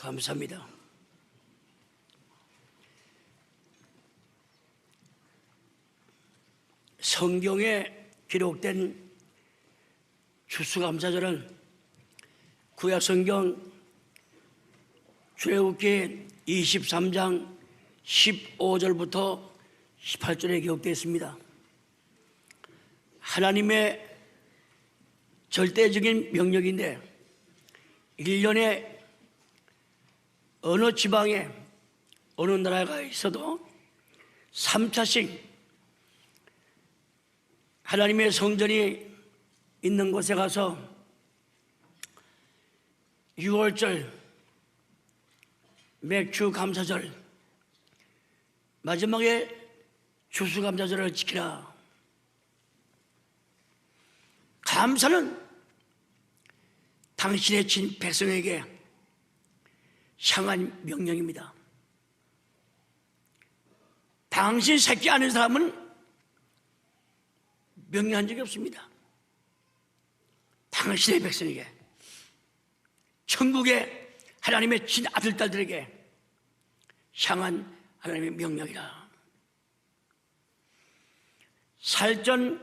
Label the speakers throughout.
Speaker 1: 감사합니다. 성경에 기록된 추수감사절은 구약성경 출애굽기 23장 15절부터 18절에 기록되어 있습니다. 하나님의 절대적인 명령인데 1년에 어느 지방에 어느 나라가 있어도 3차씩 하나님의 성전이 있는 곳에 가서 6월절, 맥주 감사절, 마지막에 추수감사절을 지키라. 감사는 당신의 친 백성에게 향한 명령입니다. 당신 새끼 아는 사람은 명령한 적이 없습니다. 당신의 백성에게, 천국의 하나님의 친아들, 딸들에게 향한 하나님의 명령이라. 살전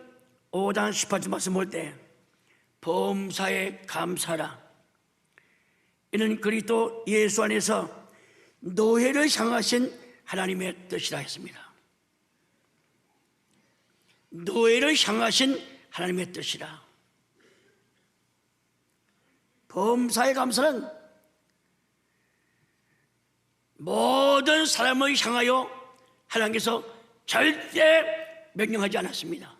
Speaker 1: 5장 18절 말씀 볼 때 범사에 감사라. 이는 그리스도 예수 안에서 노예를 향하신 하나님의 뜻이라 했습니다. 노예를 향하신 하나님의 뜻이라. 범사에 감사는 모든 사람을 향하여 하나님께서 절대 명령하지 않았습니다.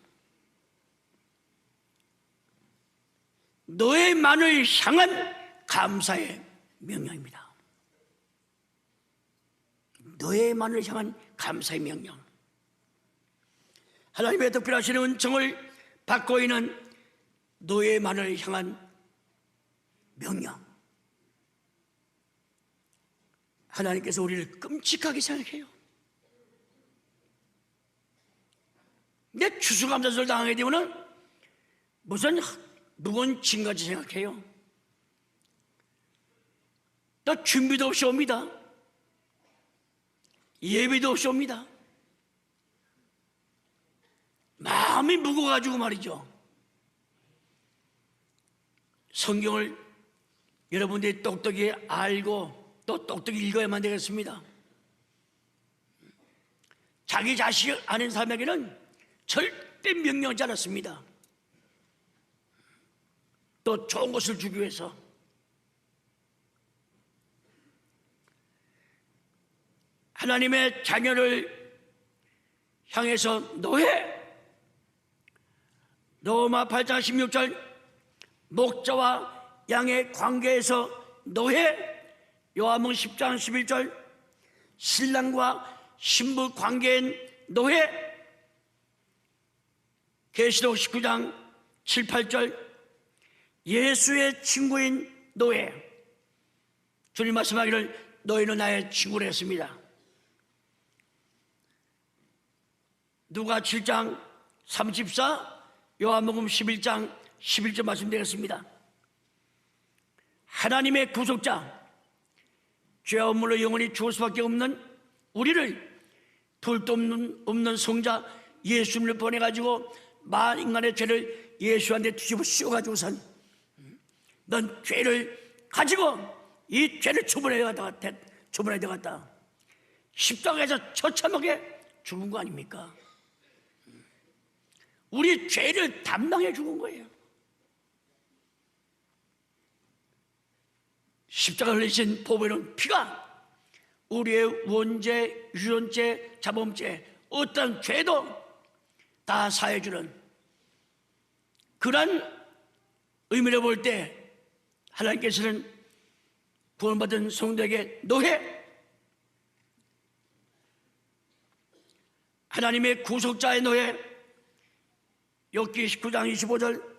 Speaker 1: 노예만을 향한 감사의 명령입니다. 노예만을 향한 감사의 명령. 하나님의 특별하신 은총을 받고 있는 노예만을 향한 명령. 하나님께서 우리를 끔찍하게 생각해요. 내 추수감사절 당하게 되면은 무슨 무거운 짐같이 생각해요. 또 준비도 없이 옵니다. 예비도 없이 옵니다. 마음이 무거워가지고 말이죠. 성경을 여러분들이 똑똑히 알고 또 똑똑히 읽어야만 되겠습니다. 자기 자식 아는 사람에게는 절대 명령하지 않았습니다. 또 좋은 것을 주기 위해서. 하나님의 자녀를 향해서 노예, 로마 8장 16절 목자와 양의 관계에서 노예, 요한복음 10장 11절 신랑과 신부 관계인 노예, 계시록 19장 7, 8절 예수의 친구인 노예. 주님 말씀하기를 너희는 나의 친구라 했습니다. 누가 7장 34, 요한복음 11장 11절 말씀드리겠습니다. 하나님의 구속자, 죄와 물로 영원히 죽을 수밖에 없는 우리를 둘도 없는 성자 예수님을 보내가지고 만 인간의 죄를 예수한테 뒤집어 씌워가지고선 넌 죄를 가지고 이 죄를 처분해야 되겠다. 십자가에서 처참하게 죽은 거 아닙니까? 우리 죄를 담당해 죽은 거예요. 십자가를 흘리신 보배로운 피가 우리의 원죄, 유전죄, 자범죄 어떤 죄도 다 사해주는 그런 의미를 볼 때 하나님께서는 구원받은 성도에게 노예, 하나님의 구속자의 노예, 욥기 19장 25절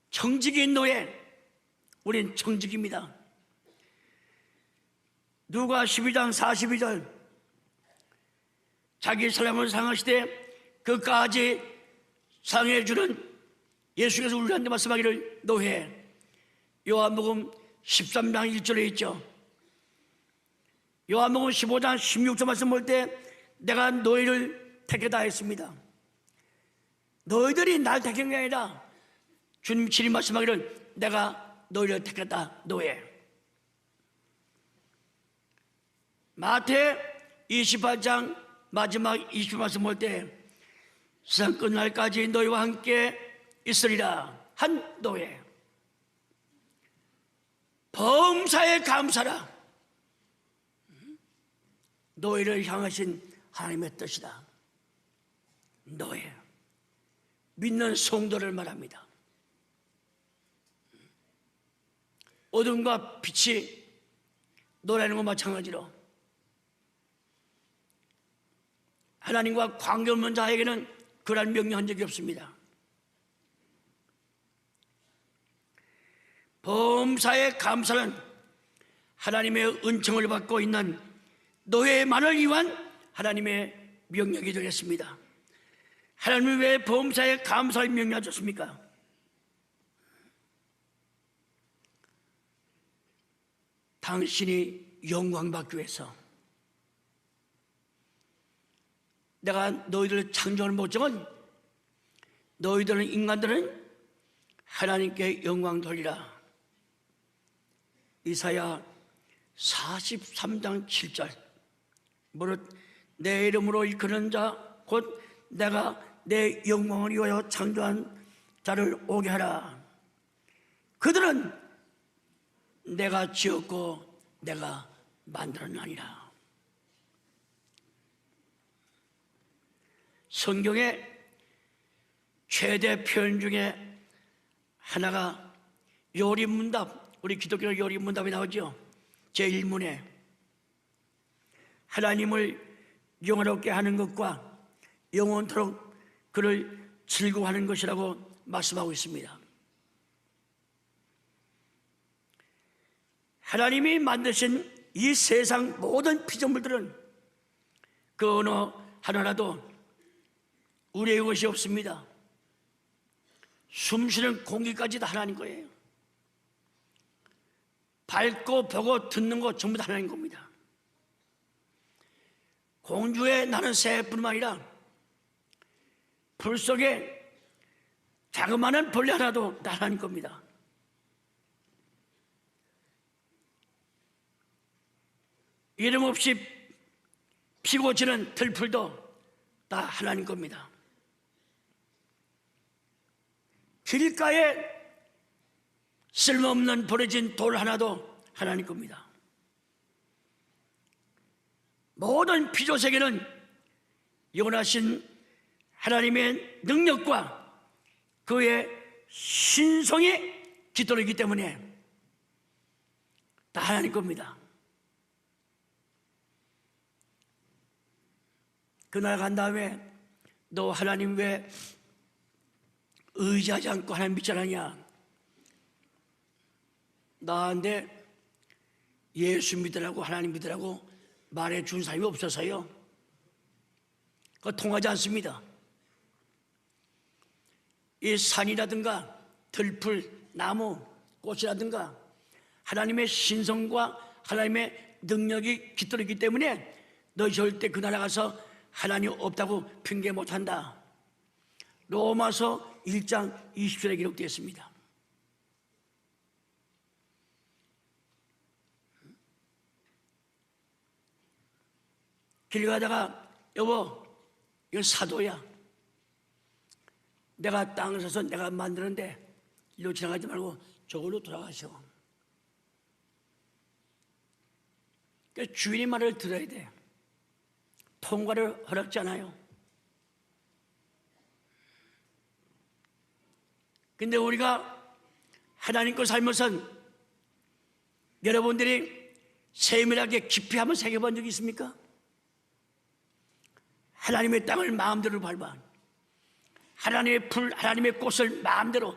Speaker 1: 청지기인 노예, 우린 청지기입니다. 누가 12장 42절 자기 사랑을 상하시되 그까지 상해주는 예수께서 우리한테 말씀하기를 노예, 요한복음 13장 1절에 있죠. 요한복음 15장 16절 말씀 볼 때 내가 너희를 택하다 했습니다. 너희들이 날 택한 게 아니라 주님 친히 말씀하기를 내가 너희를 택했다 너희. 마태 28장 마지막 20절 말씀 볼 때 세상 끝날까지 너희와 함께 있으리라 한 너희. 범사에 감사라. 너희를 향하신 하나님의 뜻이다. 너희 믿는 성도를 말합니다. 어둠과 빛이 노래하는 것 마찬가지로 하나님과 관계없는 자에게는 그러한 명령한 적이 없습니다. 범사에 감사는 하나님의 은총을 받고 있는 너희만을 위한 하나님의 명령이 되겠습니다. 하나님은 왜 범사에 감사를 명령하셨습니까? 당신이 영광받기 위해서. 내가 너희들을 창조하는 목적은 너희들은 인간들은 하나님께 영광 돌리라. 이사야 43장 7절 무릇 내 이름으로 일컫는 자 곧 내가 내 영광을 위하여 창조한 자를 오게 하라. 그들은 내가 지었고 내가 만들었나니라. 성경의 최대 표현 중에 하나가 요리문답, 우리 기독교 요리문답이 나오죠. 제1문에 하나님을 영화롭게 하는 것과 영원토록 그를 즐거워하는 것이라고 말씀하고 있습니다. 하나님이 만드신 이 세상 모든 피조물들은 그 어느 하나라도 우리의 것이 없습니다. 숨쉬는 공기까지 다 하나님 거예요. 밟고 보고 듣는 거 전부 다 하나님 겁니다. 공중에 나는 새뿐만 아니라 불 속에 자그마한 벌레 하나도 다 하나님 겁니다. 이름 없이 피고 지는 들풀도 다 하나님 겁니다. 길가에 쓸모없는 버려진 돌 하나도 하나님 겁니다. 모든 피조 세계는 영원하신 하나님의 능력과 그의 신성이 깃들어있기 때문에 다 하나님 겁니다. 그날 간 다음에 너 하나님 왜 의지하지 않고 하나님 믿지 않았냐? 나한테 예수 믿으라고 하나님 믿으라고 말해준 사람이 없어서요. 그거 통하지 않습니다. 이 산이라든가 들풀, 나무, 꽃이라든가 하나님의 신성과 하나님의 능력이 깃들었기 때문에 너 절대 그 나라 가서 하나님 없다고 핑계 못한다. 로마서 1장 20절에 기록되어 있습니다. 길 가다가 여보 이거 사도야. 내가 땅을 사서 내가 만드는데 일로 지나가지 말고 저걸로 돌아가시오. 그러니까 주인의 말을 들어야 돼. 통과를 허락지 않아요. 근데 우리가 하나님 거 살면서 여러분들이 세밀하게 깊이 한번 새겨본 적이 있습니까? 하나님의 땅을 마음대로 밟아 하나님의 풀, 하나님의 꽃을 마음대로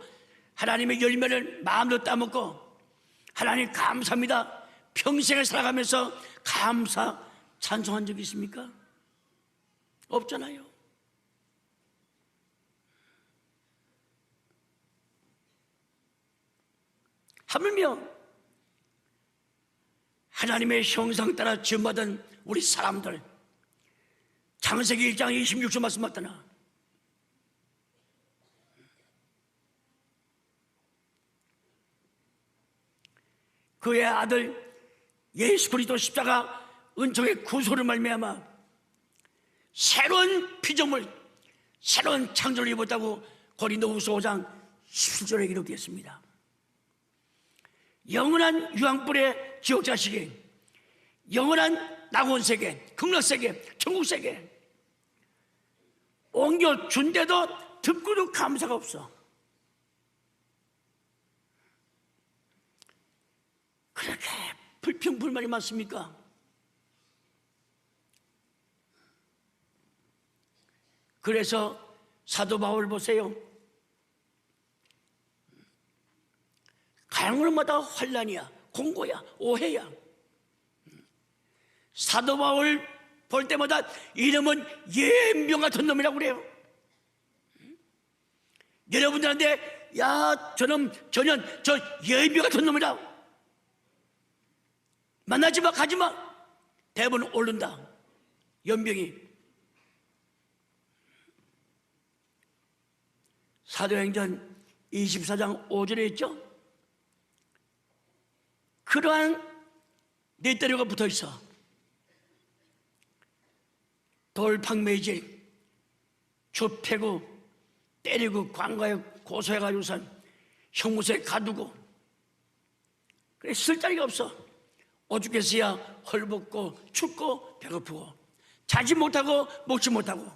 Speaker 1: 하나님의 열매를 마음대로 따먹고 하나님 감사합니다 평생을 살아가면서 감사 찬송한 적이 있습니까? 없잖아요. 하물며 하나님의 형상 따라 지음받은 우리 사람들, 창세기 1장 26절 말씀 맞다나 그의 아들 예수 그리스도 십자가 은총의 구속을 말미암아 새로운 피조물, 새로운 창조를 입었다고 고린도후서 5장 17절에 기록되었습니다. 영원한 유황불의 지옥자식이 영원한 낙원세계, 극락세계, 천국세계 옮겨준데도 듣고도 감사가 없어. 그렇게 불평불만이 많습니까? 그래서 사도 바울 보세요. 가양으로마다 환난이야, 공고야, 오해야. 사도 바울 볼 때마다 이놈은 예병 같은 놈이라고 그래요. 여러분들한테 야 저놈 저년 저 예병 같은 놈이라 만나지 마, 가지 마. 대부분 오른다. 연병이. 사도행전 24장 5절에 있죠. 그러한 넷다리가 붙어 있어. 돌팡매질, 좁패고 때리고 관가에 고소해가지고선 형무소에 가두고. 그래 쓸 자리가 없어. 오죽했어야 헐벗고 춥고 배고프고 자지 못하고 먹지 못하고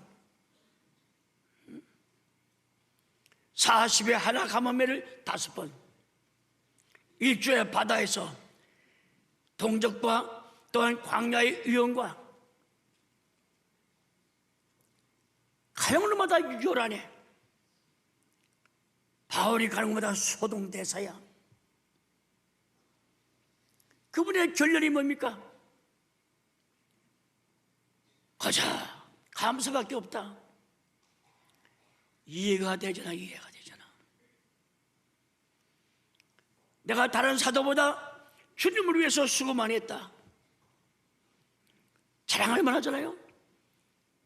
Speaker 1: 40에 하나 가마매를 5번 일주에 바다에서 동적과 또한 광야의 위험과 가는 곳마다 요란해. 바울이 가는 곳마다 소동대사야. 그분의 결론이 뭡니까? 가자. 감사밖에 없다. 이해가 되잖아. 이해가 되잖아. 내가 다른 사도보다 주님을 위해서 수고 많이 했다. 자랑할 만하잖아요.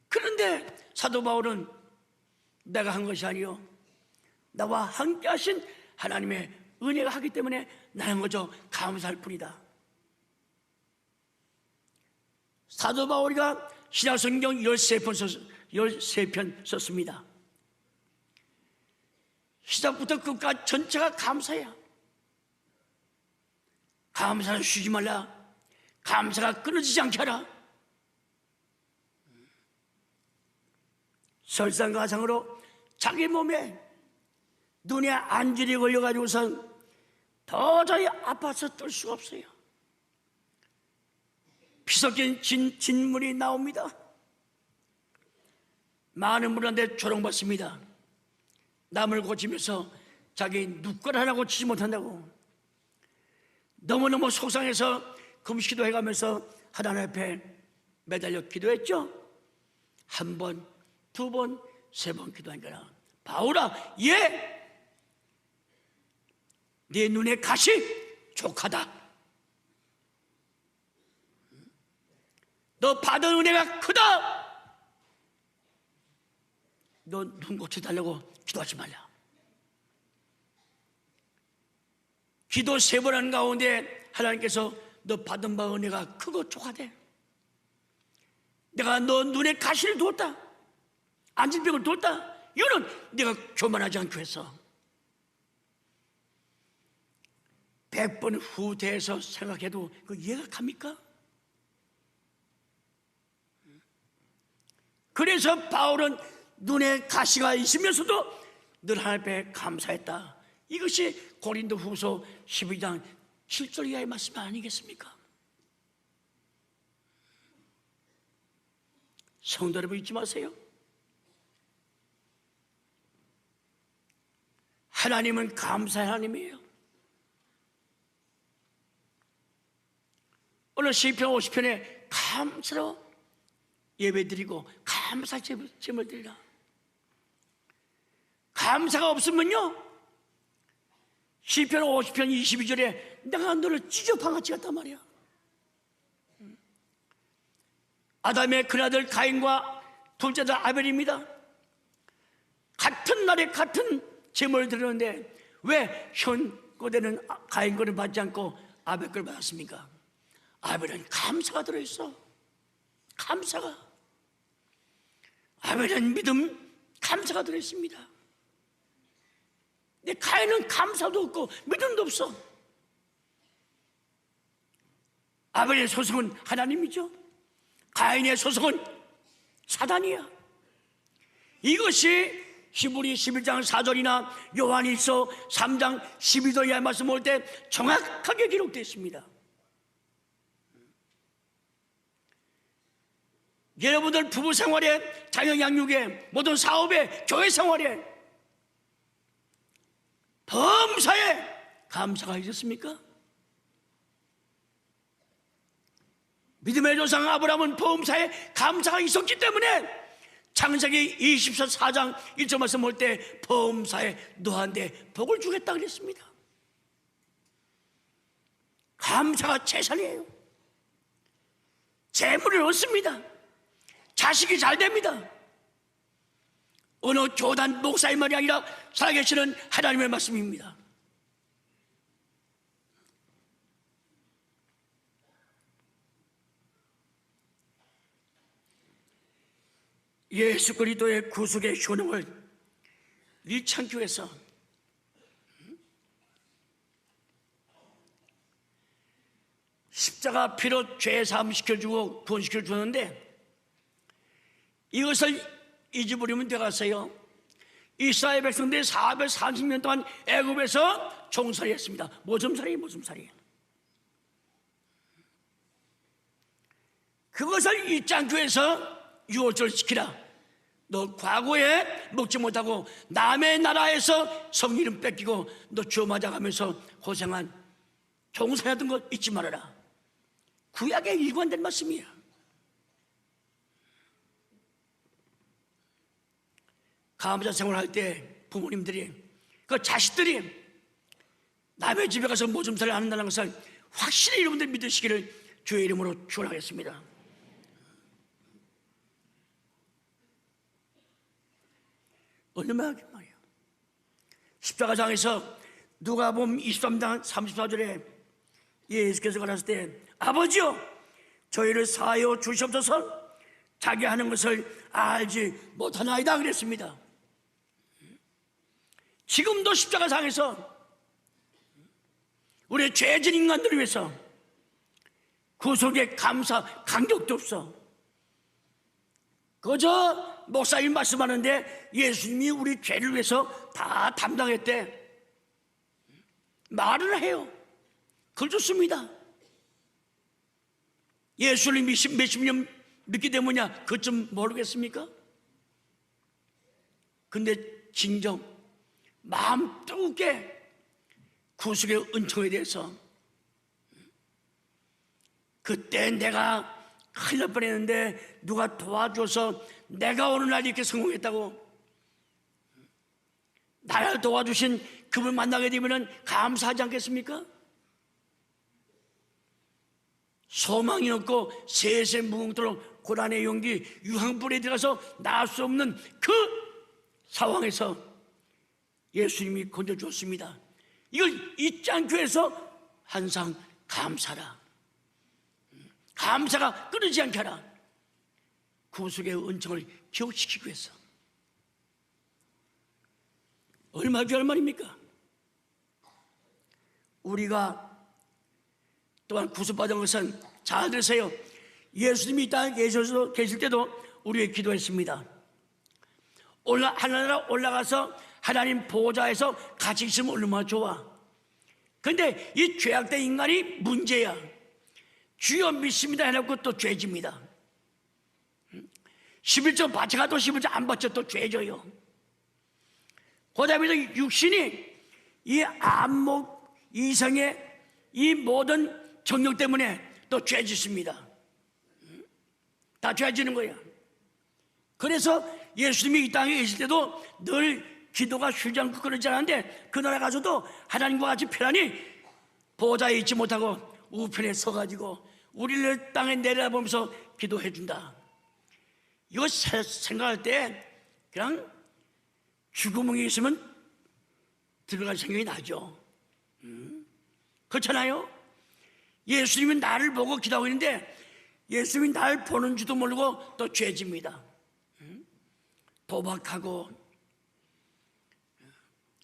Speaker 1: 그런데 사도 바울은 내가 한 것이 아니요 나와 함께 하신 하나님의 은혜가 하기 때문에 나는 그저 감사할 뿐이다. 사도 바울이가 신약성경 13편 썼습니다. 시작부터 끝까지 전체가 감사야. 감사는 쉬지 말라. 감사가 끊어지지 않게 하라. 설상가상으로 자기 몸에 눈에 안질이 걸려가지고선 도저히 아파서 뜰 수가 없어요. 피 섞인 진물이 나옵니다. 많은 분한테 조롱받습니다. 남을 고치면서 자기 누걸 하나 고치지 못한다고 너무너무 속상해서 금식 기도해가면서 하나님 앞에 매달려 기도했죠. 1번, 2번, 3번 기도하니까 바울아, 예! 네 눈에 가시 족하다. 너 받은 은혜가 크다. 너 눈 고쳐달라고 기도하지 말라. 기도 3번 하는 가운데 하나님께서 너 받은 바 은혜가 크고 족하대. 내가 너 눈에 가시를 두었다. 안진병을 두었다. 이거는 내가 교만하지 않고 했어. 100번 후대해서 생각해도 그 이해가 갑니까? 그래서 바울은 눈에 가시가 있으면서도 늘 하나님 앞에 감사했다. 이것이 고린도 후서 12장 7절 이하의 말씀 아니겠습니까? 성도 여러분 잊지 마세요. 하나님은 감사의 하나님이에요. 오늘 시편 50편에 감사로 예배드리고 감사 제물 드리라. 감사가 없으면요 시편 50편 22절에 내가 너를 찢어방아찌 같단 말이야. 아담의 큰아들 가인과 둘째 아들 아벨입니다. 같은 날에 같은 제물을 드렸는데 왜 현 꼴에는 가인 거를 받지 않고 아벨 걸 받았습니까? 아벨은 감사가 들어있어. 감사가. 아벨은 믿음, 감사가 들어있습니다. 근데 가인은 감사도 없고 믿음도 없어. 아벨의 소송은 하나님이죠. 가인의 소송은 사단이야. 이것이 히브리 11장 4절이나 요한일서 3장 12절의 말씀 볼 때 정확하게 기록되어 있습니다. 여러분들 부부 생활에, 자녀 양육에, 모든 사업에, 교회 생활에, 범사에 감사가 있었습니까? 믿음의 조상 아브라함은 범사에 감사가 있었기 때문에 창세기 24장 1절 말씀 볼 때 범사에 너한테 복을 주겠다 그랬습니다. 감사가 재산이에요. 재물을 얻습니다. 자식이 잘 됩니다. 어느 교단 목사의 말이 아니라 살아계시는 하나님의 말씀입니다. 예수 그리스도의 구속의 효능을 리창교에서 십자가 피로 죄 사함 시켜주고 구원시켜 주는데 이것을 잊어버리면 되겠어요. 이스라엘 백성들이 430년 동안 애굽에서 종살이 했습니다. 모좀살이. 그것을 잊지 않기 위해서 유월절 시키라. 너 과거에 먹지 못하고 남의 나라에서 성기름 뺏기고 너 주 맞아가면서 고생한 종살이하던 것 잊지 말아라. 구약에 일관된 말씀이야. 감사 생활할 때 부모님들이 그 자식들이 남의 집에 가서 모좀살이 안 한다는 것을 확실히 여러분들 믿으시기를 주의 이름으로 축원하겠습니다. 얼마나 말이에요. 십자가장에서 누가복음 23장 34절에 예수께서 가셨을 때 아버지여 저희를 사하여 주시옵소서 자기 하는 것을 알지 못하나이다 그랬습니다. 지금도 십자가상에서 우리의 죄진 인간들을 위해서 구속의 감사 간격도 없어. 그저 목사님 말씀하는데 예수님이 우리 죄를 위해서 다 담당했대. 말을 해요. 그걸 좋습니다. 예수를 몇십 년 믿기 때문이냐? 그것 좀 모르겠습니까? 근데 진정 마음 뜨겁게 구속의 은총에 대해서 그때 내가 큰일 날 뻔했는데 누가 도와줘서 내가 오늘날 이렇게 성공했다고 나를 도와주신 그분 만나게 되면 감사하지 않겠습니까? 소망이 없고 세세 무궁토록 고난의 용기 유황불에 들어가서 나을 수 없는 그 상황에서 예수님이 건져주었습니다. 이걸 잊지 않기 위해서 항상 감사라. 감사가 끊이지 않게 하라. 구속의 은총을 기억시키기 위해서. 얼마 귀할 말입니까? 우리가 또한 구속받은 것은 잘 들으세요. 예수님이 이 땅에 계실 때도 우리의 기도했습니다. 하늘나라 올라가서 하나님 보좌에서 같이 있으면 얼마나 좋아. 그런데 이 죄악된 인간이 문제야. 주여 믿습니다 해놓고 또 죄집니다. 11조 바쳐가도 11조 안 바쳐 또 죄져요. 그 다음에 육신이 이 안목 이성의 이 모든 정욕 때문에 또 죄짓습니다. 다 죄지는 거야. 그래서 예수님이 이 땅에 계실 때도 늘 기도가 쉬지 않고 그러지 않았는데 그 나라 가서도 하나님과 같이 편안히 보좌에 있지 못하고 우편에 서가지고 우리를 땅에 내려보면서 기도해 준다. 이거 생각할 때 그냥 쥐구멍이 있으면 들어갈 생각이 나죠. 그렇잖아요. 예수님이 나를 보고 기도하고 있는데 예수님이 나를 보는 줄도 모르고 또 죄집니다. 도박하고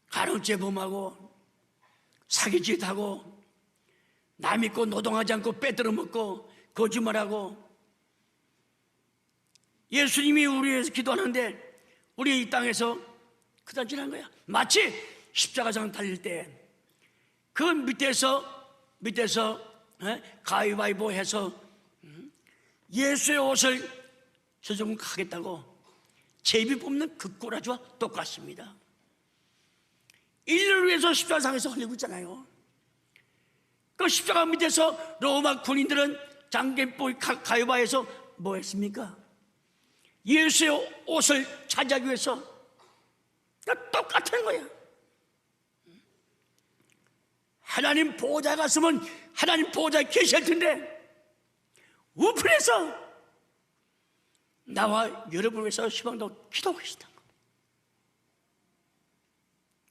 Speaker 1: 가로죄범하고 사기짓하고 남 믿고 노동하지 않고 빼들어 먹고 거짓말하고. 예수님이 우리 위해서 기도하는데 우리 이 땅에서 그단질한 거야. 마치 십자가상 달릴 때 그 밑에서 가위바위보 해서 예수의 옷을 저좀 하겠다고 제비 뽑는 그 꼬라지와 똑같습니다. 인류를 위해서 십자가상에서 흘리고 있잖아요. 그 십자가 밑에서 로마 군인들은 장개포 가위바위보에서 뭐 했습니까? 예수의 옷을 차지하기 위해서. 똑같은 거야. 하나님 보호자가 있으면 하나님 보호자에 계실 텐데 우편에서 나와 여러분을 위해서 희망도 기도하고 계시다는 거.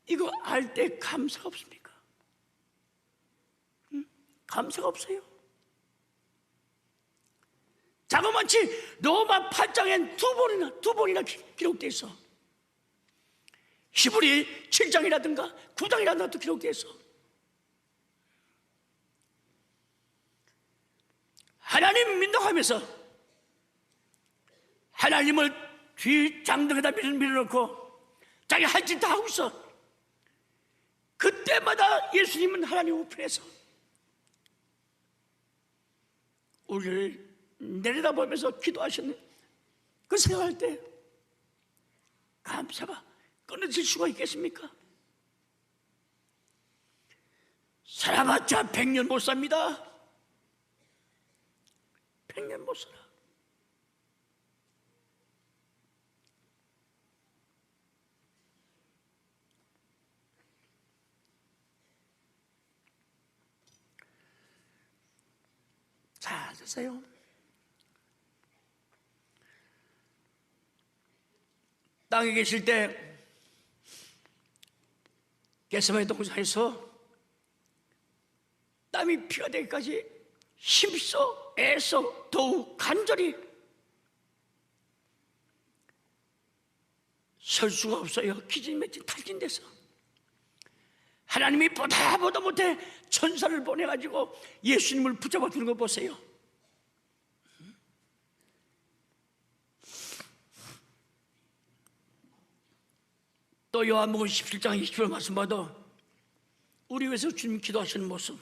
Speaker 1: 이거 알 때 감사가 없습니까? 감사가 없어요. 자그마치 로마 8장엔 두 번이나 기록되어 있어. 히브리 7장이라든가 9장이라든가 또 기록되어 있어. 하나님 민족하면서 하나님을 뒤 장등에다 밀어놓고 자기 할 짓 다 하고 있어. 그때마다 예수님은 하나님 우편에서 우리를 내려다보면서 기도하시는 그 생각할 때 감사가 끊어질 수가 있겠습니까? 살아봤자 100년 못 삽니다. 100년 못 살아. 자, 됐어요. 땅에 계실 때 겟세마네 동산에서 땀이 피가 되기까지 힘써 애써 더욱 간절히 설 수가 없어요. 기진맥진 탈진돼서 하나님이 보다 못해 천사를 보내가지고 예수님을 붙잡아 주는 거 보세요. 또 요한복음 17장 20절 말씀 봐도 우리 위해서 주님 기도하시는 모습.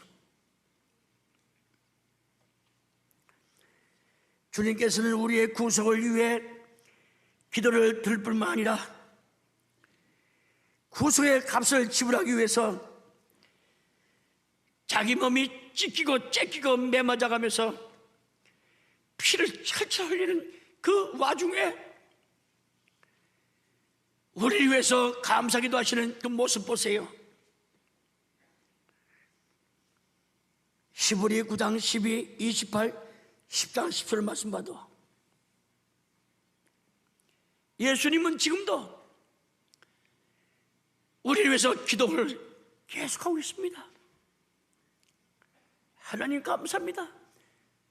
Speaker 1: 주님께서는 우리의 구속을 위해 기도를 들을 뿐만 아니라 구속의 값을 지불하기 위해서 자기 몸이 찢기고 매맞아가면서 피를 철철 흘리는 그 와중에 우리를 위해서 감사기도 하시는 그 모습 보세요. 히브리 9장 12, 28, 10장 10절 말씀 봐도 예수님은 지금도 우리를 위해서 기도를 계속하고 있습니다. 하나님 감사합니다.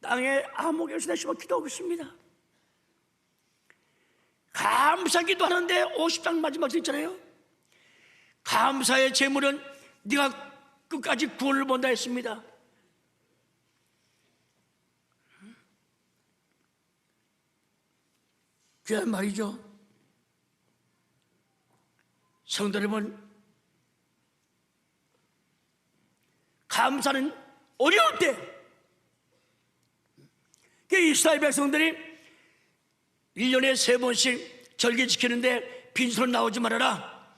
Speaker 1: 땅에 암흑에서 내시고 기도하고 있습니다. 감사기도 하는데 50장 마지막에 있잖아요. 감사의 제물은 네가 끝까지 구원을 본다 했습니다. 귀한 말이죠. 성도 여러분, 감사는 어려울 때 이스라엘 백성들이 1년에 3번씩 절기 지키는데 빈손으로 나오지 말아라.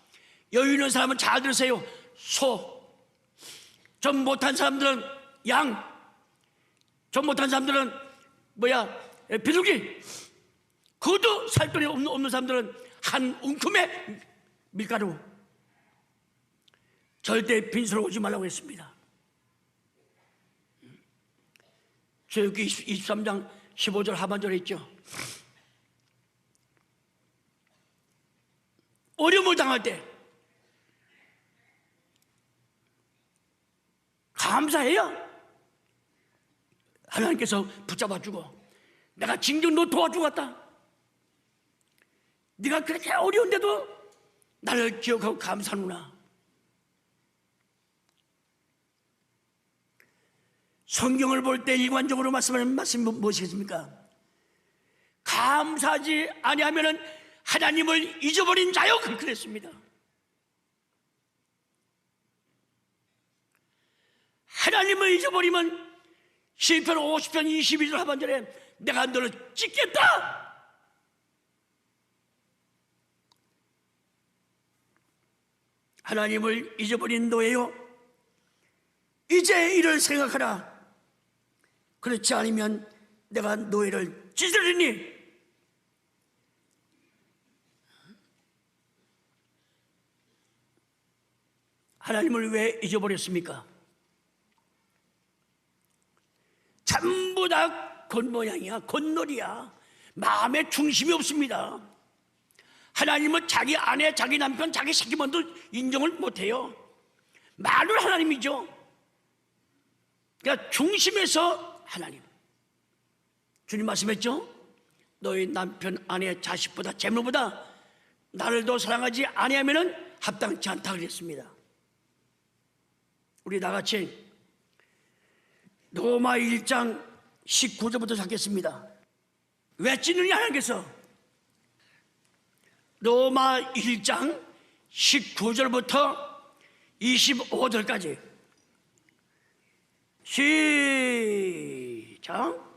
Speaker 1: 여유 있는 사람은 잘 들으세요. 소, 좀 못한 사람들은 양, 좀 못한 사람들은 비둘기, 그것도 살 돈이 없는 사람들은 한 움큼의 밀가루. 절대 빈손으로 오지 말라고 했습니다. 출애굽기 23장 15절 하반절에 있죠. 어려움을 당할 때 감사해요. 하나님께서 붙잡아주고 내가 징정 너 도와주겠다. 네가 그렇게 어려운데도 나를 기억하고 감사하구나. 성경을 볼 때 일관적으로 말씀하는 말씀이 무엇이겠습니까? 감사하지 아니하면 하나님을 잊어버린 자요, 그렇게 됐습니다. 하나님을 잊어버리면 시편 50편 22절 하반절에 내가 너를 찢겠다. 하나님을 잊어버린 너예요, 이제 이를 생각하라. 그렇지 않으면 내가 너희를 찢으리니. 하나님을 왜 잊어버렸습니까? 전부 다 겉모양이야, 겉놀이야. 마음에 중심이 없습니다. 하나님은 자기 아내, 자기 남편, 자기 새끼만도 인정을 못해요. 말은 하나님이죠. 그러니까 중심에서 하나님. 주님 말씀했죠? 너희 남편, 아내, 자식보다 재물보다 나를 더 사랑하지 아니하면 합당치 않다 그랬습니다. 우리 다같이 로마 1장 19절부터 찾겠습니다. 왜 찢느냐 하나님께서. 로마 1장 19절부터 25절까지 시작.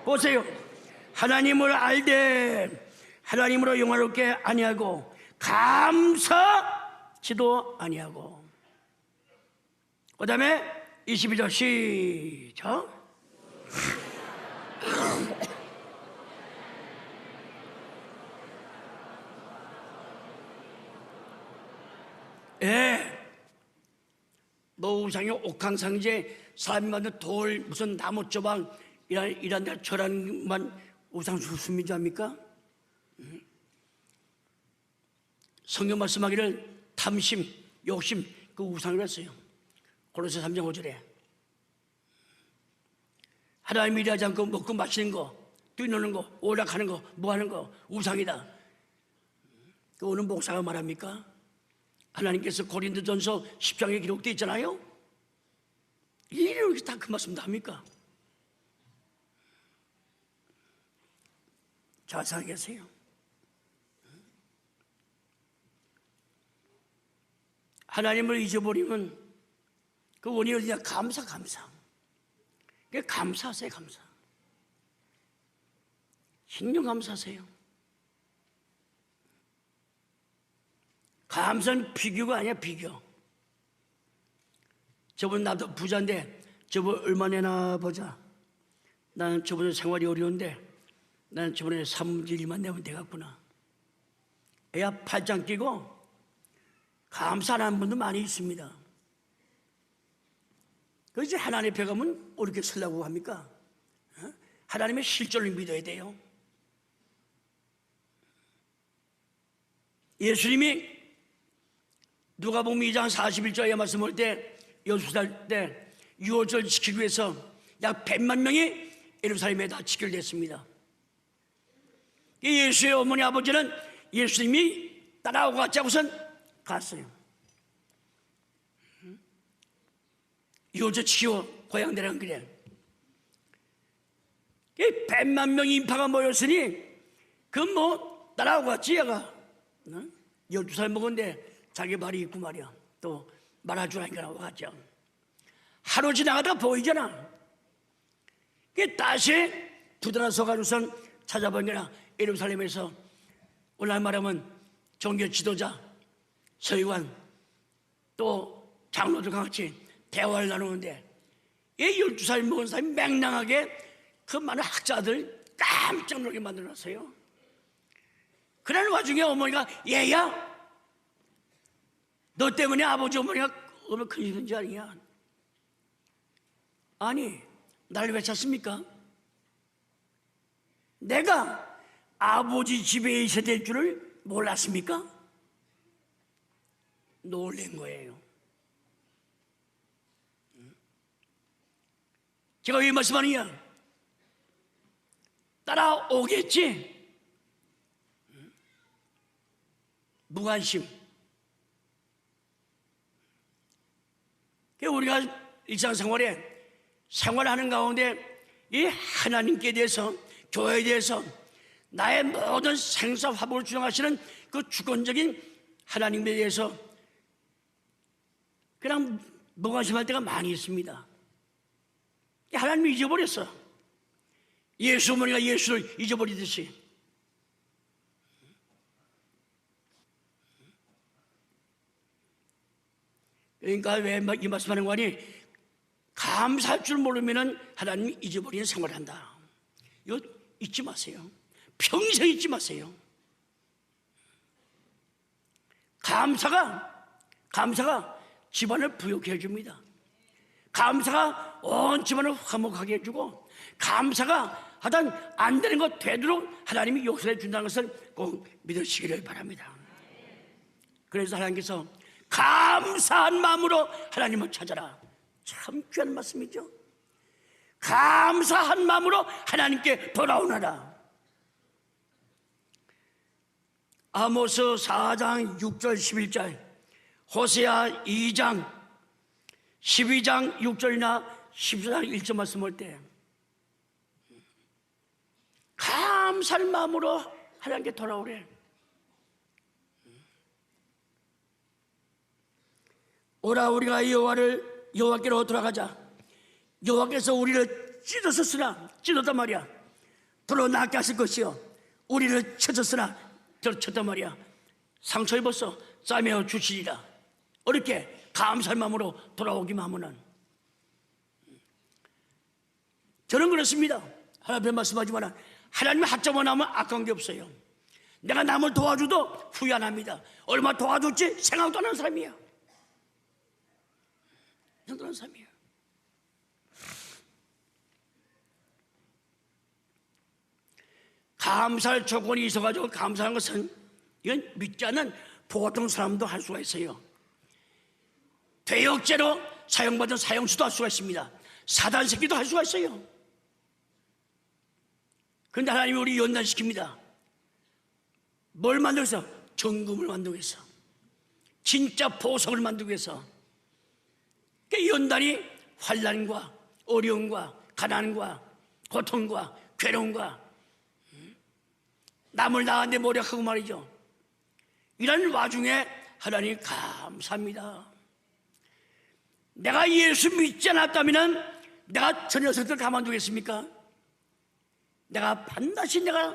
Speaker 1: 보세요. 하나님을 알되 하나님으로 영화롭게 아니하고 감사치도 아니하고. 그 다음에 22절 시작. 예, 노우상이 옥황상제 사람이 만든 돌 무슨 나무 조각 이런 데 저란만 우상 수수인 줄 압니까? 성경 말씀하기를 탐심, 욕심 그 우상을 했어요. 골로새 3장 5절에 하나님이 일하지 않고 먹고 마시는 거, 뛰노는 거, 오락하는 거, 뭐하는 거 우상이다. 그 어느 목사가 말합니까? 하나님께서 고린도전서 10장에 기록되어 있잖아요. 이렇게 다 그 말씀 다 합니까? 잘 살겠어요. 하나님을 잊어버리면 그 원인이 어디냐? 감사. 감사하세요, 감사. 신령 감사하세요. 감사는 비교가 아니야, 비교. 저번 나도 부자인데 저번 얼마 내나 보자. 나는 저번에 생활이 어려운데 나는 저번에 사무실 일만 내면 되겠구나. 애야 팔짱 끼고 감사하는 분도 많이 있습니다. 그래서 하나님 앞에 가면 어떻게 살라고 합니까? 하나님의 실존을 믿어야 돼요. 예수님이 누가복음 2장 41절에 말씀할 때 12살 때 유월절 지키기 위해서 약 100만 명이 예루살렘에 다 지켜졌습니다. 예수의 어머니 아버지는 예수님이 따라오고 같이 하고선 갔어요. 유월절 지키고 고향 내려간 그래. 100만 명이 인파가 모였으니 그 뭐 따라오고 같이 얘가 12살 먹었는데 자기 말이 있고 말이야. 또 말아주라니까 와가지고 하루 지나가다 보이잖아. 다시 부드러워서 가지고선 찾아본 게나 예루살렘에서 오늘 말하면 종교 지도자 서기관 또 장로들과 같이 대화를 나누는데 이 12살 먹은 사람이 맹랑하게 그 많은 학자들 깜짝 놀게 만들어놨어요. 그러는 와중에 어머니가 얘야 너 때문에 아버지 어머니가 얼마나 큰일인 줄 아니냐. 아니 나를 왜 찾습니까? 내가 아버지 집에 있어야 될 줄을 몰랐습니까? 놀란 거예요. 제가 왜 말씀하느냐? 따라오겠지? 무관심. 우리가 일상생활에 생활하는 가운데 이 하나님께 대해서, 교회에 대해서 나의 모든 생사 화복을 주장하시는 그 주권적인 하나님에 대해서 그냥 무관심할 때가 많이 있습니다. 하나님이 잊어버렸어. 예수 어머니가 예수를 잊어버리듯이. 그러니까 왜 이 말씀하는 거니? 감사할 줄 모르면 하나님이 잊어버리는 생활을 한다. 이거 잊지 마세요. 평생 잊지 마세요. 감사가 집안을 부욕해 해줍니다. 감사가 온 집안을 화목하게 해주고, 감사가 하여튼 안 되는 것 되도록 하나님이 용서해 준다는 것을 꼭 믿으시기를 바랍니다. 그래서 하나님께서 감사한 마음으로 하나님을 찾아라. 참 귀한 말씀이죠. 감사한 마음으로 하나님께 돌아오너라. 아모스 4장 6절 11절, 호세아 2장 12장 6절이나 14장 1절 말씀 볼 때 감사한 마음으로 하나님께 돌아오래. 오라 우리가 여호와께로 돌아가자. 여호와께서 우리를 찢었단 말이야. 돌로 낫게 하실 것이요 우리를 쳤었으나 쳤단 말이야. 상처 입었어 싸매어 주시리라. 어렵게 감사할 마음으로 돌아오기만 하면은. 저는 그렇습니다. 하나님 말씀하지만 하나님의 하점만 하면 아까운 게 없어요. 내가 남을 도와줘도 후회 안 합니다. 얼마 도와줬지 생각도 안 하는 사람이야. 생각도 안 하는 사람이야. 감사할 조건이 있어가지고 감사하는 것은 이건 믿지 않는 보통 사람도 할 수가 있어요. 대역죄로 사용받은 사형수도 할 수가 있습니다. 사단새끼도 할 수가 있어요. 그런데 하나님이 우리 연단시킵니다. 뭘 만들기 위해서? 정금을 만들기 위해서, 진짜 보석을 만들기 위해서. 그 연단이 환난과 어려움과 가난과 고통과 괴로움과 남을 나한테 모략하고 말이죠. 이런 와중에 하나님 감사합니다. 내가 예수 믿지 않았다면 내가 저 녀석들 가만두겠습니까? 내가 반드시 내가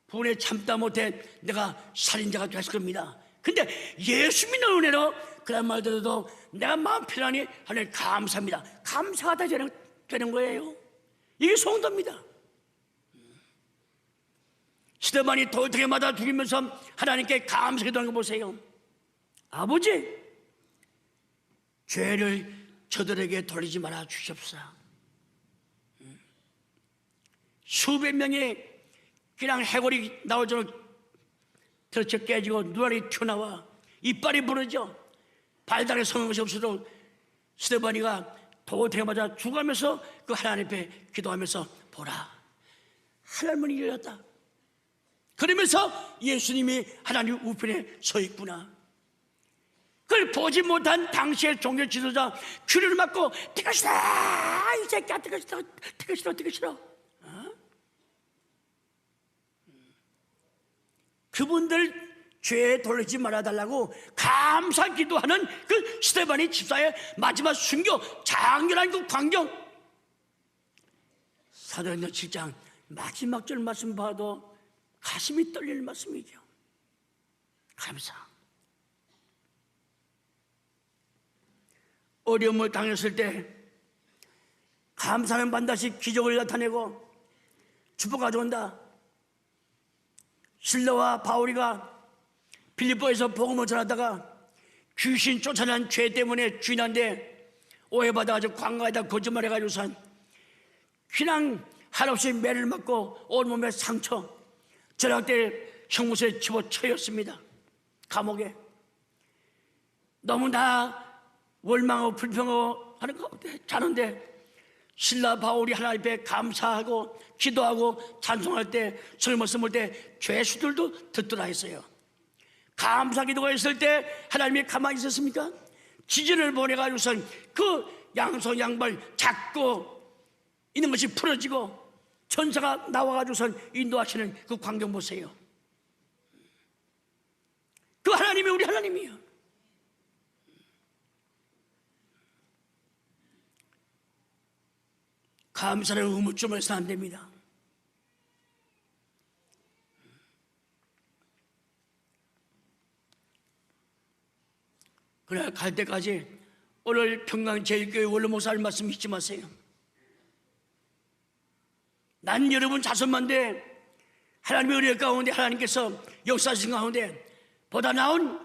Speaker 1: 분에 참다 못해 내가 살인자가 됐을 겁니다. 근데 예수 믿는 은혜로 그런 말 들어도 내가 마음 편안히 하나님 감사합니다. 감사가 다 되는 거예요. 이게 성도입니다. 스데반이 돌덩이 맞아 죽이면서 하나님께 감사기도하는 거 보세요. 아버지, 죄를 저들에게 돌리지 말아 주시옵소서. 수백 명이 그냥 해골이 나오죠. 들쳐 깨지고 눈알이 튀어나와 이빨이 부러져 발달에 서는 것이 없어도 스데반이가 돌덩이 맞아 죽으면서 그 하나님 앞에 기도하면서 보라, 하늘문이 열렸다. 그러면서 예수님이 하나님 우편에 서 있구나. 그걸 보지 못한 당시의 종교 지도자 귀를 막고 뜨거시다 이 새끼야, 뜨거시다. 그분들 죄에 돌리지 말아달라고 감사 기도하는 그 스데반의 집사의 마지막 순교, 장렬한 그 광경. 사도행전 7장 마지막 절 말씀 봐도 가슴이 떨리는 말씀이죠. 감사. 어려움을 당했을 때 감사는 반드시 기적을 나타내고 축복 가져온다. 실라와 바울이가 빌립보에서 복음을 전하다가 귀신 쫓아난 죄 때문에 주인한테 오해받아가지고 광가에다 거짓말해가지고선 그냥 한없이 매를 맞고 온몸에 상처, 전학대 형무소에 집어쳐였습니다. 감옥에. 너무나 원망하고 불평하고 하는 거 자는데 신라 바울이 하나님 앞에 감사하고 기도하고 찬송할 때 설머스 볼 때 죄수들도 듣더라 했어요. 감사 기도가 했을 때 하나님이 가만히 있었습니까? 지진을 보내가지고선 그 양손 양발 잡고 있는 것이 풀어지고 천사가 나와가지고선 인도하시는 그 광경 보세요. 그 하나님이 우리 하나님이에요. 감사를 의무점에서 안 됩니다. 그러나 갈 때까지 오늘 평강제일교회 원로 목사님 말씀 잊지 마세요. 난 여러분 자손만데 하나님의 은혜 가운데 하나님께서 역사하신 가운데 보다 나은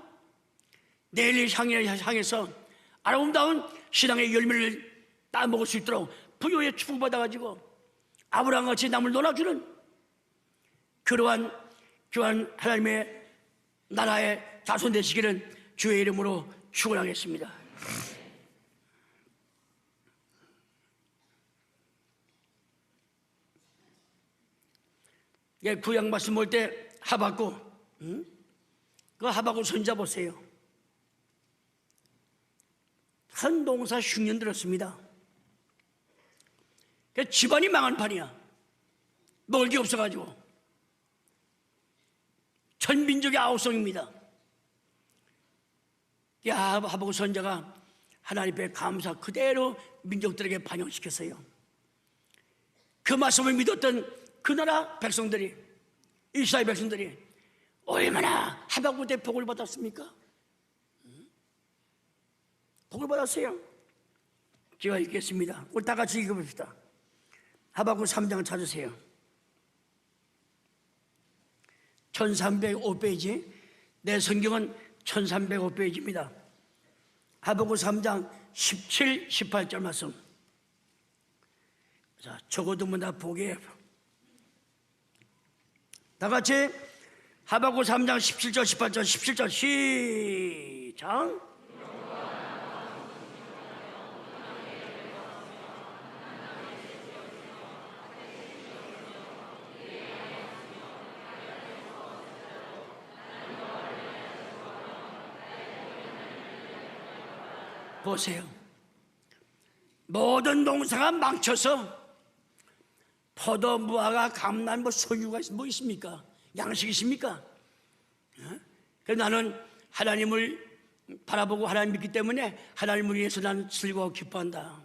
Speaker 1: 내일을 향해서 아름다운 신앙의 열매를 따먹을 수 있도록 부요에 축복받아가지고 아브라함같이 남을 놀아주는 그러한 하나님의 나라의 자손 되시기를 주의 이름으로 축원하겠습니다. 예, 구약 말씀 볼 때 하박국, 그 하박국 선자 보세요. 한 농사 10년 들었습니다. 집안이 망한 판이야. 먹을 게 없어가지고. 전 민족의 아우성입니다. 하박국 선자가 하나님 앞에 감사 그대로 민족들에게 반영시켰어요. 그 말씀을 믿었던 그 나라 백성들이, 이스라엘 백성들이 얼마나 하박국 때 복을 받았습니까? 복을 받았어요. 제가 읽겠습니다. 우리 다 같이 읽어봅시다. 하박국 3장 찾으세요. 1305페이지. 내 성경은 1305페이지입니다. 하박국 3장 17, 18절 말씀. 자, 적어도 다 보게. 다 같이 하박국 3장 17절, 18절, 17절 시작. 보세요. 모든 농사가 망쳐서 포도, 무화과, 감난, 소유가 뭐 있습니까? 양식 있습니까? 그래서 나는 하나님을 바라보고 하나님 믿기 때문에 하나님을 위해서 나는 즐거워 기뻐한다.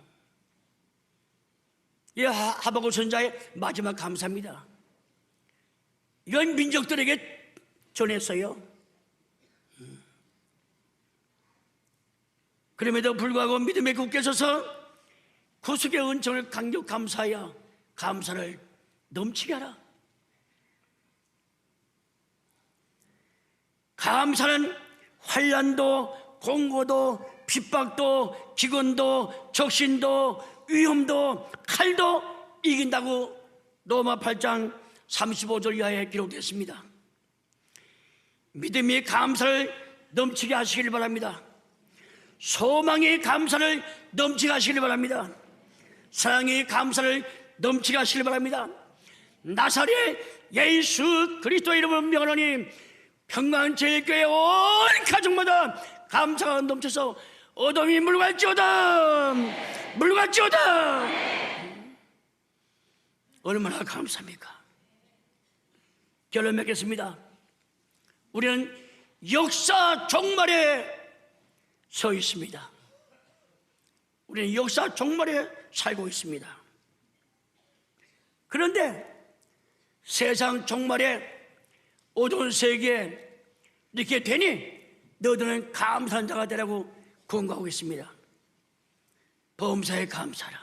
Speaker 1: 이 하박국 선자의 마지막 감사입니다. 이건 민족들에게 전했어요. 그럼에도 불구하고 믿음에 굳게 서서 구속의 은총을 강력 감사하여 감사를 넘치게 하라. 감사는 환난도, 공고도, 핍박도, 기근도, 적신도, 위험도, 칼도 이긴다고 로마 8장 35절 이하에 기록됐습니다. 믿음이 감사를 넘치게 하시길 바랍니다. 소망이 감사를 넘치게 하시길 바랍니다. 사랑이 감사를 넘치게 하시길 바랍니다. 나사렛 예수 그리스도의 이름으로 명하노니 평강제일교회 온 가정마다 감사가 넘쳐서 어둠이 물갈지어다. 물갈지어다. 얼마나 감사합니까? 결론 맺겠습니다. 우리는 역사 종말에 서 있습니다. 우리는 역사 종말에 살고 있습니다. 그런데 세상 종말에 어두운 세계에 이렇게 되니 너희들은 감사한 자가 되라고 권고하고 있습니다. 범사에 감사라.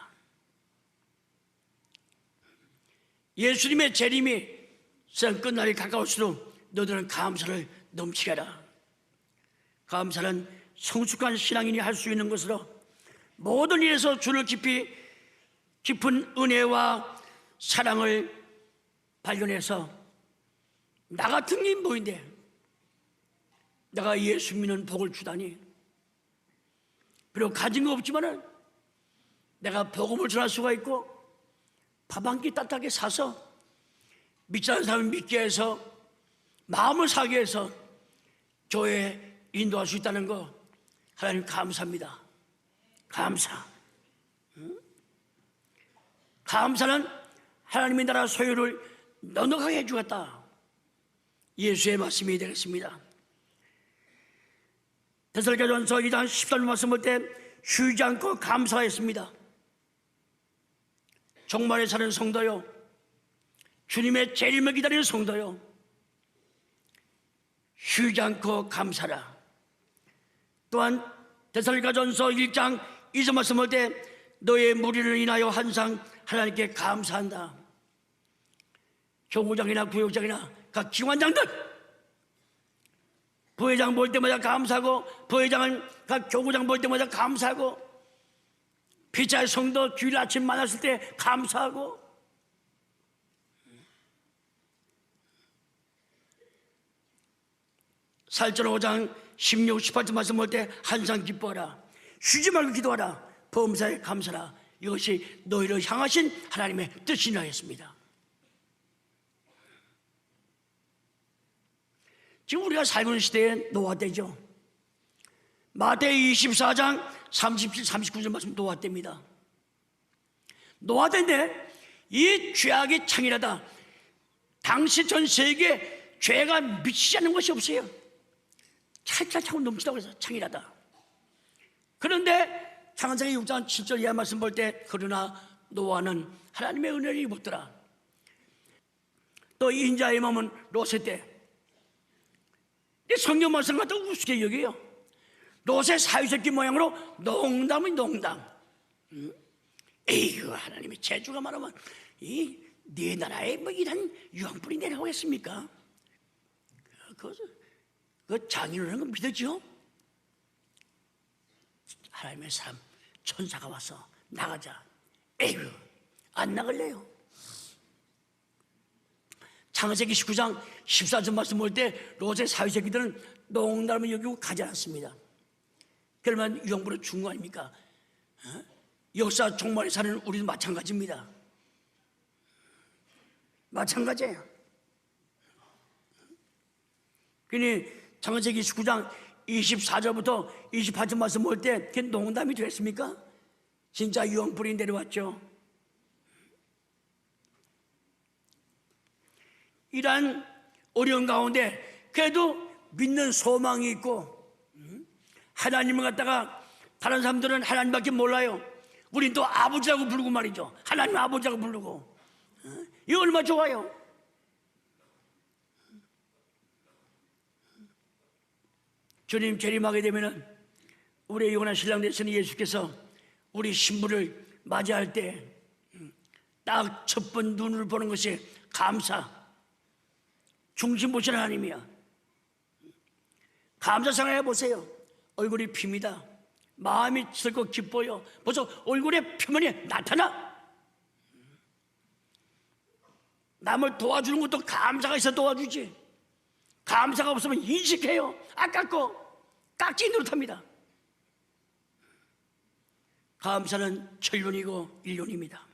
Speaker 1: 예수님의 재림이 세상 끝날이 가까울수록 너희들은 감사를 넘치게 하라. 감사는 성숙한 신앙인이 할 수 있는 것으로 모든 일에서 주를 깊은 은혜와 사랑을 발견해서 나 같은 게 뭐인데 내가 예수 믿는 복을 주다니. 그리고 가진 거 없지만은 내가 복음을 전할 수가 있고 밥 한 끼 따뜻하게 사서 믿지 않는 사람을 믿게 해서 마음을 사게 해서 교회에 인도할 수 있다는 거 하나님 감사합니다. 감사. 감사는 하나님의 나라 소유를 넉넉하게 해주겠다. 예수의 말씀이 되겠습니다. 데살로니가전서 2장 14절 말씀 볼 때 쉬지 않고 감사했습니다. 종말에 사는 성도요, 주님의 재림을 기다리는 성도요, 쉬지 않고 감사라. 또한 데살로니가전서 1장 2절 말씀 볼 때 너의 무리를 인하여 항상 하나님께 감사한다. 교구장이나 구역장이나 각 기관장들 부회장 볼 때마다 감사하고, 부회장은 각 교구장 볼 때마다 감사하고, 피차의 성도 주일 아침 만났을 때 감사하고, 사도행전 5장 16, 18절 말씀 볼 때 항상 기뻐하라. 쉬지 말고 기도하라. 범사에 감사라. 이것이 너희를 향하신 하나님의 뜻이라 했습니다. 지금 우리가 살고 있는 시대에 노아 때죠. 마태복음 24장 37, 39절 말씀 노아 때입니다. 노아 때인데 이 죄악이 창이라다. 당시 전 세계에 죄가 미치지 않는 것이 없어요. 찰찰차고 넘치다고 해서 창이라다. 그런데 창세기 6장 7절 이하 말씀 볼 때 그러나 노아는 하나님의 은혜를 입었더라. 또 인자의 몸은 롯의 때 성경 말씀 갖다 우습게 여겨요. 롯의 사위새끼 모양으로 농담이 농담. 에이구, 하나님의 재주가 많으면 이 네 나라에 뭐 이런 유황불이 내려오겠습니까? 그 장인어른 거 믿었죠? 하나님의 사람 천사가 와서 나가자. 에이구, 안 나갈래요. 창세기 19장 14절 말씀 볼 때 롯의 사위새끼들은 농담을 여기고 가지 않았습니다. 그러면 유황불은 죽은 거 아닙니까? 역사 종말에 사는 우리도 마찬가지입니다. 마찬가지예요. 그러니 창세기 19장 24절부터 28절 말씀 볼 때 그게 농담이 됐습니까? 진짜 유황불이 내려왔죠. 이러한 어려운 가운데 그래도 믿는 소망이 있고, 하나님을 갖다가 다른 사람들은 하나님밖에 몰라요. 우린 또 아버지라고 부르고 말이죠. 하나님 아버지라고 부르고. 이거 얼마나 좋아요. 주님 재림하게 되면은 우리의 영원한 신랑 되시는 예수께서 우리 신부를 맞이할 때 딱 첫 번 눈을 보는 것이 감사, 중심 보시는 하나님이야. 감사상 해보세요. 얼굴이 핍니다. 마음이 슬고 기뻐요. 벌써 얼굴에 표면이 나타나. 남을 도와주는 것도 감사가 있어 도와주지. 감사가 없으면 인식해요. 아깝고 깍지 노릇합니다. 감사는 천륜이고 일륜입니다.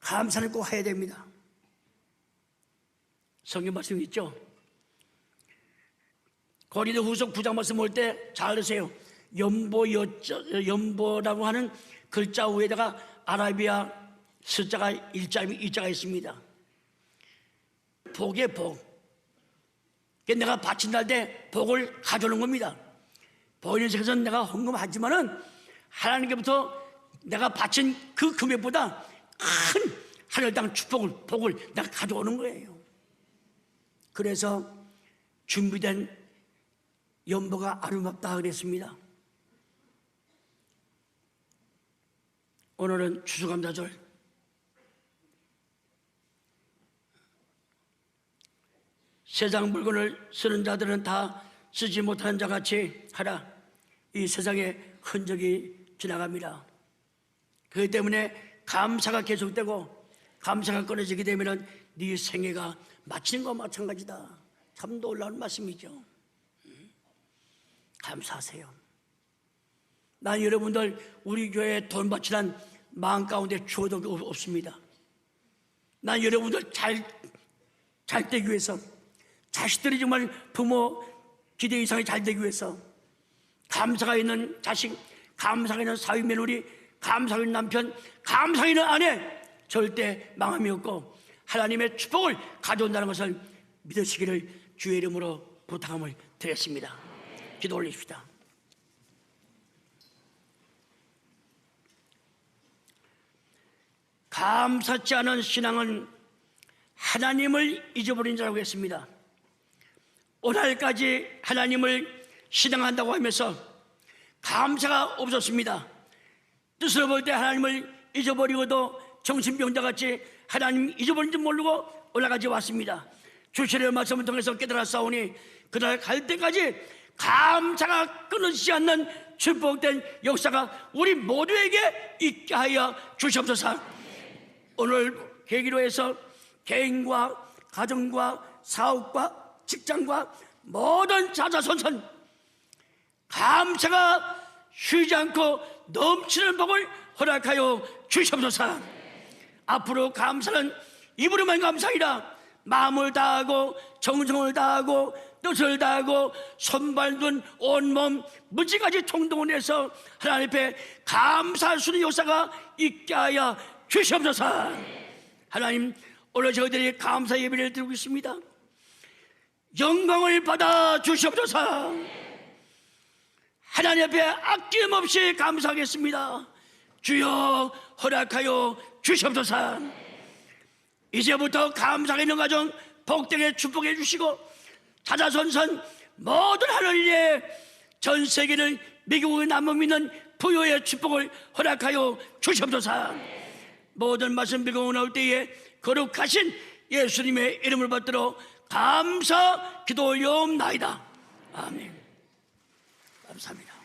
Speaker 1: 감사는 꼭 해야 됩니다. 성경 말씀 있죠? 고린도후서 9장 말씀 볼 때 잘 들으세요. 연보라고 하는 글자 위에다가 아라비아 숫자가 일자가 있습니다. 복의 복. 내가 바친다 할 때 복을 가져오는 겁니다. 보이는 세계에서는 내가 헌금하지만은 하나님께부터 내가 바친 그 금액보다 큰 하늘 땅 축복을, 복을 내가 가져오는 거예요. 그래서 준비된 연보가 아름답다 그랬습니다. 오늘은 추수감사절. 세상 물건을 쓰는 자들은 다 쓰지 못하는 자 같이 하라. 이 세상에 흔적이 지나갑니다. 그렇기 때문에 감사가 계속되고 감사가 끊어지게 되면 네 생애가 마치는 것과 마찬가지다. 참 놀라운 말씀이죠. 감사하세요. 난 여러분들 우리 교회에 돈 바치란 마음 가운데 주어도 없습니다. 난 여러분들 잘 되기 위해서, 자식들이 정말 부모 기대 이상이 잘 되기 위해서, 감사가 있는 자식, 감사가 있는 사위 며느리, 감사가 있는 남편, 감사가 있는 아내, 절대 망함이 없고 하나님의 축복을 가져온다는 것을 믿으시기를 주의 이름으로 부탁함을 드렸습니다. 기도 올립시다. 감사치 않은 신앙은 하나님을 잊어버린 자라고 했습니다. 오늘까지 하나님을 신앙한다고 하면서 감사가 없었습니다. 뜻을 볼 때 하나님을 잊어버리고도 정신병자같이 하나님 잊어버린 줄 모르고 올라가지 왔습니다. 주시의 말씀을 통해서 깨달았사오니 그날 갈 때까지 감사가 끊어지지 않는 축복된 역사가 우리 모두에게 있게 하여 주시옵소서. 오늘 계기로 해서 개인과 가정과 사업과 직장과 모든 자자손손 감사가 쉬지 않고 넘치는 복을 허락하여 주시옵소서. 앞으로 감사는 입으로만 감사이라 마음을 다하고 정성을 다하고 뜻을 다하고 손발 눈 온몸 무지까지 총동원 해서 하나님 앞에 감사할 수 있는 역사가 있게 하여 주시옵소서. 하나님, 오늘 저희들이 감사 예배를 드리고 있습니다. 영광을 받아 주시옵소서. 하나님 앞에 아낌없이 감사하겠습니다. 주여 허락하여 주시옵소서. 이제부터 감사가 있는 가정 복되게 축복해 주시고 자자손손 모든 하늘에 전 세계를 미국의 남은 믿는 부요의 축복을 허락하여 주시옵소서. 모든 말씀 빌고 나올 때에 거룩하신 예수님의 이름을 받들어 감사 기도 올려옵나이다. 아멘. 감사합니다.